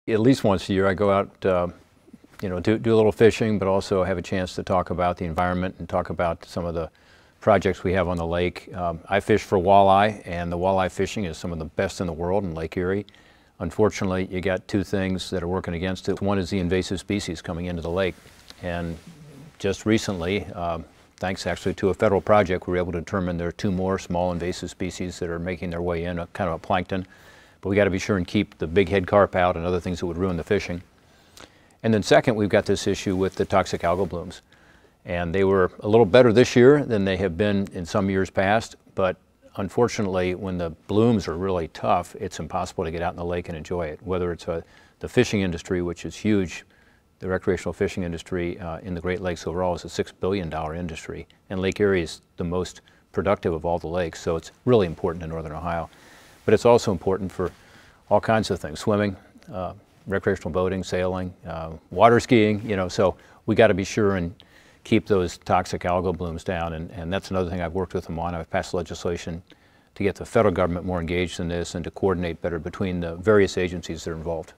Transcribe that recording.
At least once a year I go out, do a little fishing, but also have a chance to talk about the environment and talk about some of the projects we have on the lake. I fish for walleye, and the walleye fishing is some of the best in the world in Lake Erie. Unfortunately, you got two things that are working against it. One is the invasive species coming into the lake, and just recently, thanks actually to a federal project, we were able to determine there are two more small invasive species that are making their way in, kind of a plankton. But we got to be sure and keep the big head carp out and other things that would ruin the fishing. And then second, we've got this issue with the toxic algal blooms. And they were a little better this year than they have been in some years past, but unfortunately, when the blooms are really tough, it's impossible to get out in the lake and enjoy it. Whether it's the fishing industry, which is huge, the recreational fishing industry in the Great Lakes overall is a $6 billion industry, and Lake Erie is the most productive of all the lakes, so it's really important in northern Ohio. But it's also important for all kinds of things: swimming, recreational boating, sailing, water skiing, so we got to be sure and keep those toxic algal blooms down, and that's another thing I've worked with them on. I've passed legislation to get the federal government more engaged in this and to coordinate better between the various agencies that are involved.